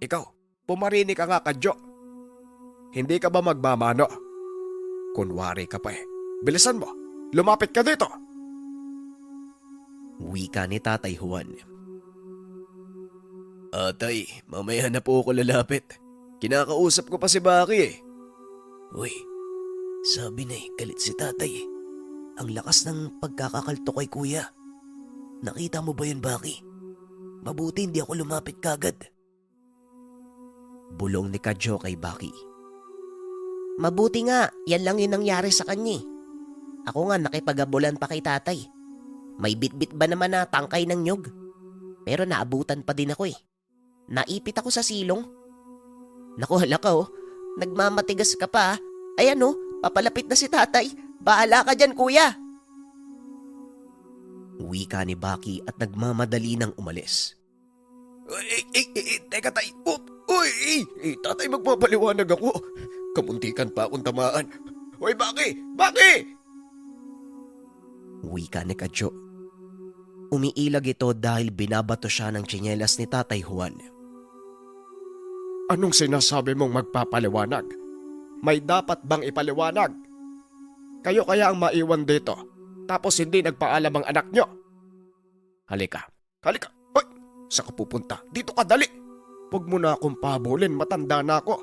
Speaker 1: ikaw, pumarini ka nga kadyo. Hindi ka ba magmamano? Kunwari ka pa eh. Bilisan mo, lumapit ka dito.
Speaker 2: Wika ni Tatay Juan.
Speaker 1: Atay, mamaya na po ako lalapit. Kinakausap ko pa si Baki eh.
Speaker 2: Uy, sabi na galit si Tatay eh. Ang lakas ng pagkakakalto kay Kuya. Nakita mo ba yun, Baki? Mabuti hindi ako lumapit kagad. Bulong ni Kadyo kay Baki. Mabuti nga, yan lang yung nangyari sa kanya. Ako nga nakipagabulan pa kay Tatay. May bitbit ba naman na tangkay ng nyug? Pero naabutan pa din ako eh. Naipit ako sa silong. Naku, hala ka oh. Nagmamatigas ka pa. Ayan oh, papalapit na si Tatay. Bahala ka dyan, Kuya. Wika ni Baki at nagmamadali nang umalis.
Speaker 1: Teka tay. Uy, tatay magpapaliwanag ako. Kamuntikan pa akong tamaan. Uy, Baki!
Speaker 2: Wika ni Kadyo. Umiilag ito dahil binabato siya ng tsinelas ni Tatay Juan.
Speaker 1: Anong sinasabi mong magpapaliwanag? May dapat bang ipaliwanag? Kayo kaya ang maiwan dito, tapos hindi nagpaalam ang anak nyo? Halika. Hoy, saan ka pupunta? Dito ka, dali. Huwag mo na akong pahabulin, matanda na ako.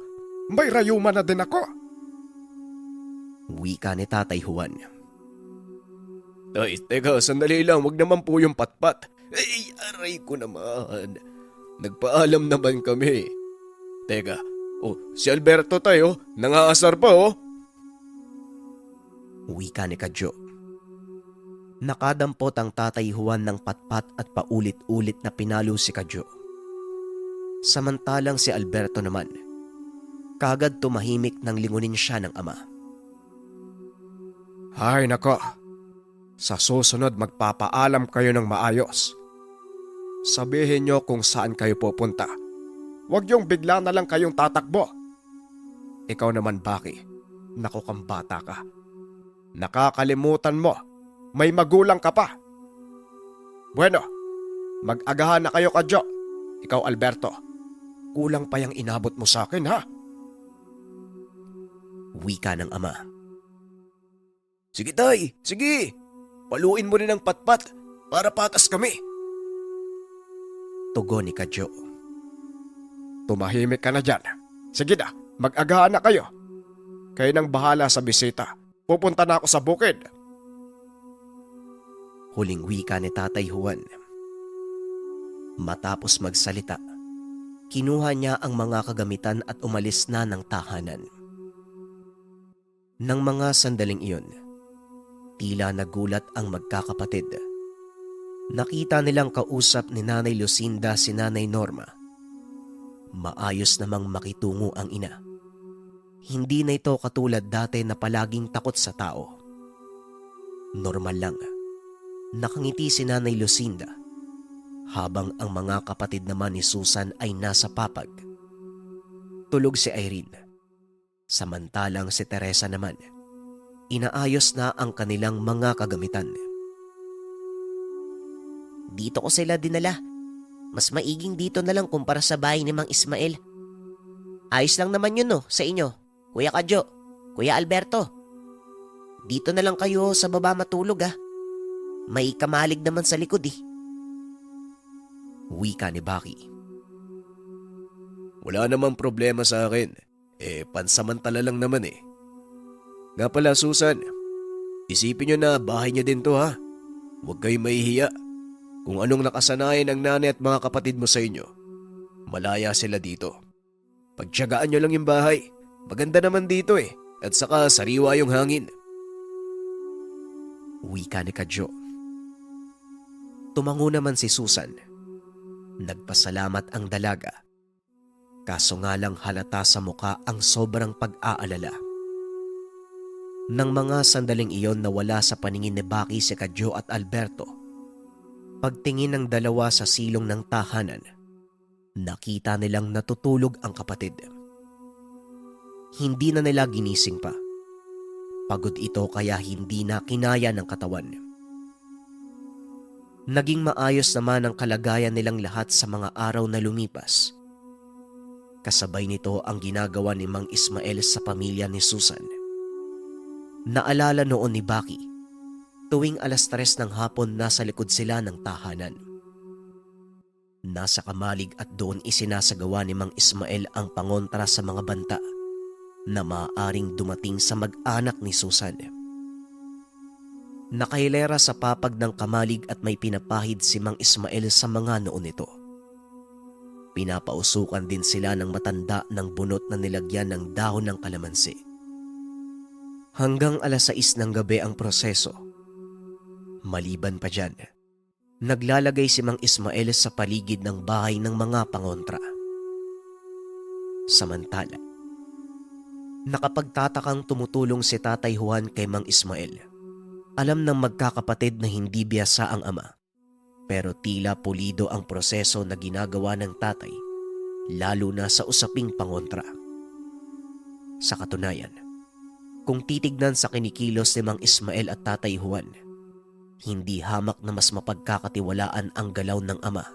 Speaker 1: May rayuma na din ako.
Speaker 2: Wika ni Tatay Juan.
Speaker 1: Ay, teka, sandali lang, wag naman po yung patpat. Ay, aray ko naman. Nagpaalam naman kami. Teka, si Alberto tayo, nangaasar pa oh.
Speaker 2: Wika ni Kadyo. Nakadampot ang Tatay Juan ng patpat at paulit-ulit na pinalo si Kadyo. Samantalang si Alberto naman, kagad tumahimik nang lingunin siya ng ama.
Speaker 1: Hay nako, sa susunod magpapaalam kayo ng maayos. Sabihin nyo kung saan kayo pupunta. Huwag yung bigla na lang kayong tatakbo. Ikaw naman, Baki, naku kang bata ka. Nakakalimutan mo, may magulang ka pa. Bueno, mag-agahan na kayo Kadyo. Ikaw, Alberto, kulang pa yung inabot mo sa akin, ha?
Speaker 2: Wika ng ama.
Speaker 1: Sige tay, sige. Paluin mo rin ang patpat para patas kami.
Speaker 2: Tugon ni Kadyo.
Speaker 1: Tumahimik ka na dyan. Sige na, mag-agahan na kayo. Kayo nang bahala sa bisita. Pupunta na ako sa bukid.
Speaker 2: Huling wika ni Tatay Juan. Matapos magsalita, kinuha niya ang mga kagamitan at umalis na ng tahanan. Nang mga sandaling iyon, tila nagulat ang magkakapatid. Nakita nilang kausap ni Nanay Lucinda si Nanay Norma. Maayos namang makitungo ang ina. Hindi na ito katulad dati na palaging takot sa tao. Normal lang. Nakangiti si Nanay Lucinda habang ang mga kapatid naman ni Susan ay nasa papag. Tulog si Irene. Samantalang si Teresa naman, inaayos na ang kanilang mga kagamitan. Dito ko sila dinala. Mas maiging dito na lang kumpara sa bahay ni Mang Ismael. Ayos lang naman yun sa inyo, Kuya Kadyo, Kuya Alberto. Dito na lang kayo sa baba matulog May kamalig naman sa likod Wika ni Baki.
Speaker 1: Wala namang problema sa akin. Pansamantala lang naman Nga pala, Susan, isipin nyo na bahay nyo din to ha. Huwag kayong mahihiya. Kung anong nakasanayan ng nanay at mga kapatid mo sa inyo, malaya sila dito. Pagtiyagaan nyo lang yung bahay. Maganda naman dito eh. At saka sariwa yung hangin.
Speaker 2: Wika ni Kadyo. Tumango naman si Susan. Nagpasalamat ang dalaga. Kaso nga lang halata sa muka ang sobrang pag-aalala. Nang mga sandaling iyon nawala sa paningin ni Baki si Kadyo at Alberto. Pagtingin ng dalawa sa silong ng tahanan, nakita nilang natutulog ang kapatid. Hindi na nila ginising pa. Pagod ito kaya hindi na kinaya ng katawan. Naging maayos naman ang kalagayan nilang lahat sa mga araw na lumipas. Kasabay nito ang ginagawa ni Mang Ismael sa pamilya ni Susan. Naalala noon ni Baki, tuwing 3:00 ng hapon nasa likod sila ng tahanan. Nasa kamalig at doon isinasagawa ni Mang Ismael ang pangontra sa mga banta na maaaring dumating sa mag-anak ni Susan. Nakahilera sa papag ng kamalig at may pinapahid si Mang Ismael sa mga noon nito. Pinapausukan din sila ng matanda ng bunot na nilagyan ng dahon ng kalamansi. Hanggang 6:00 ng gabi ang proseso. Maliban pa dyan, naglalagay si Mang Ismael sa paligid ng bahay ng mga pangontra. Samantala, nakapagtatakang tumutulong si Tatay Juan kay Mang Ismael. Alam ng magkakapatid na hindi biyasa ang ama, pero tila pulido ang proseso na ginagawa ng tatay, lalo na sa usaping pangontra. Sa katunayan, kung titignan sa kinikilos ni Mang Ismael at Tatay Juan, hindi hamak na mas mapagkakatiwalaan ang galaw ng ama.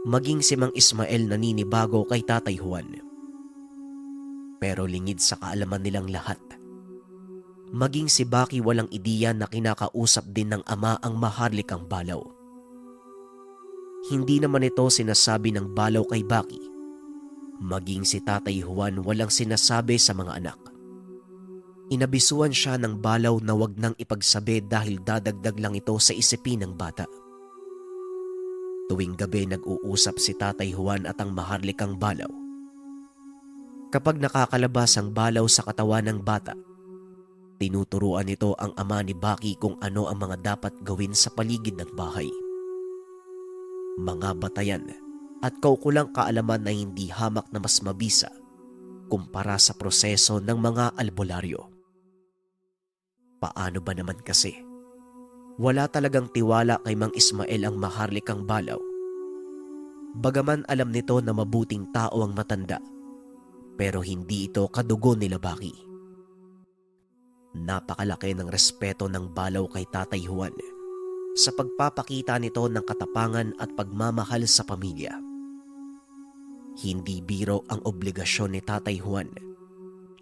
Speaker 2: Maging si Mang Ismael naninibago kay Tatay Juan. Pero lingid sa kaalaman nilang lahat, maging si Baki walang ideya na kinakausap din ng ama ang maharlikang Balaw. Hindi naman ito sinasabi ng Balaw kay Baki. Maging si Tatay Juan walang sinasabi sa mga anak. Inabisuan siya ng Balaw na wag nang ipagsabi dahil dadagdag lang ito sa isipin ng bata. Tuwing gabi nag-uusap si Tatay Juan at ang maharlikang Balaw. Kapag nakakalabas ang Balaw sa katawan ng bata, tinuturuan nito ang ama ni Baki kung ano ang mga dapat gawin sa paligid ng bahay. Mga batayan at kaukulang kaalaman na hindi hamak na mas mabisa kumpara sa proseso ng mga albularyo. Paano ba naman kasi? Wala talagang tiwala kay Mang Ismael ang maharlikang Balaw. Bagaman alam nito na mabuting tao ang matanda, pero hindi ito kadugo nila Baki. Napakalaki ng respeto ng Balaw kay Tatay Juan sa pagpapakita nito ng katapangan at pagmamahal sa pamilya. Hindi biro ang obligasyon ni Tatay Juan,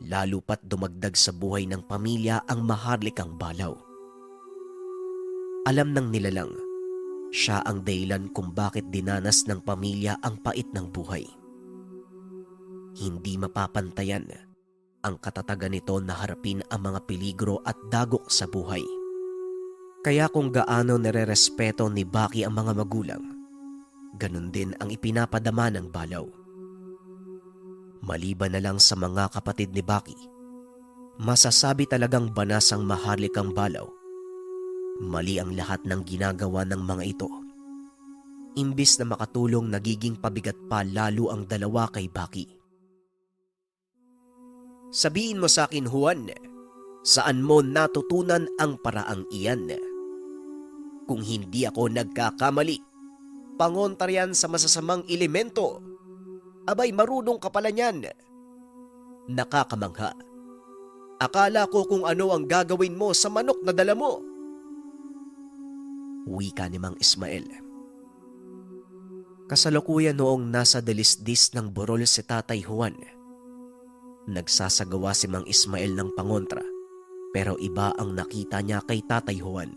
Speaker 2: lalo pat dumagdag sa buhay ng pamilya ang maharlikang Balaw. Alam ng nilalang, siya ang dahilan kung bakit dinanas ng pamilya ang pait ng buhay. Hindi mapapantayan ang katatagan nito na harapin ang mga peligro at dagok sa buhay. Kaya kung gaano nire-respeto ni Baki ang mga magulang, ganun din ang ipinapadama ng Balaw. Maliban na lang sa mga kapatid ni Baki, masasabi talagang banas ang maharlikang Balaw. Mali ang lahat ng ginagawa ng mga ito. Imbis na makatulong, nagiging pabigat pa lalo ang dalawa kay Baki. Sabihin mo sa akin, Juan, saan mo natutunan ang paraang iyan? Kung hindi ako nagkakamali, pangontra yan sa masasamang elemento. Abay, marunong ka pala niyan. Nakakamangha. Akala ko kung ano ang gagawin mo sa manok na dala mo. Wika ni Mang Ismael. Kasalukuyan noong nasa dalisdis ng burol si Tatay Juan. Nagsasagawa si Mang Ismael ng pangontra, pero iba ang nakita niya kay Tatay Juan.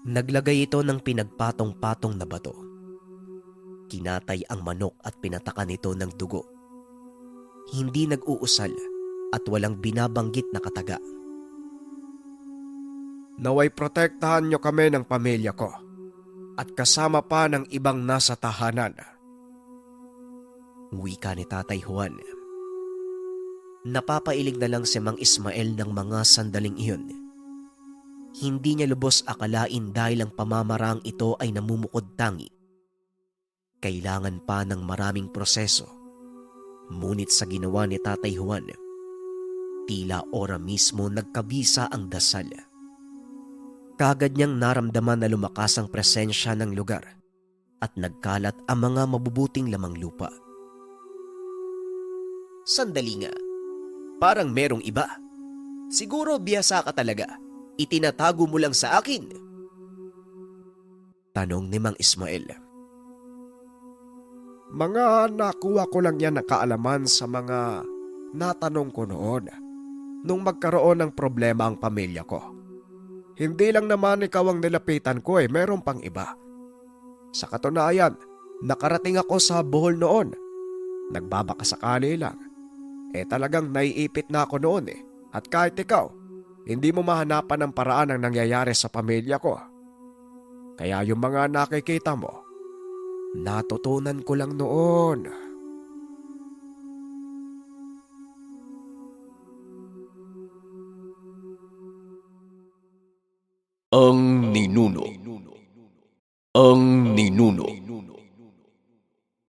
Speaker 2: Naglagay ito ng pinagpatong-patong na bato. Kinatay ang manok at pinatakan ito ng dugo. Hindi nag-uusal at walang binabanggit na kataga.
Speaker 1: Naway protektahan niyo kami ng pamilya ko at kasama pa ng ibang nasa tahanan.
Speaker 2: Wika ni Tatay Juan. Napapailing na lang si Mang Ismael ng mga sandaling iyon. Hindi niya lubos akalain dahil ang pamamarang ito ay namumukod tangi. Kailangan pa ng maraming proseso. Ngunit sa ginawa ni Tatay Juan, tila ora mismo nagkabisa ang dasal. Kagad niyang naramdaman na lumakas ang presensya ng lugar at nagkalat ang mga mabubuting lamang lupa. Sandali nga, parang merong iba. Siguro biyasa ka talaga. Itinatago mo lang sa akin. Tanong ni Mang Ismael.
Speaker 1: Mga nakuha ko lang yan ng kaalaman sa mga natanong ko noon nung magkaroon ng problema ang pamilya ko. Hindi lang naman ikaw ang nilapitan ko meron pang iba. Sa katunayan, nakarating ako sa Bohol noon. Nagbabakasakali lang. Talagang naiipit na ako noon At kahit ikaw, hindi mo mahanapan ng paraan ang nangyayari sa pamilya ko. Kaya yung mga nakikita mo, natutunan ko lang noon.
Speaker 4: Ang ninuno. Ang ninuno.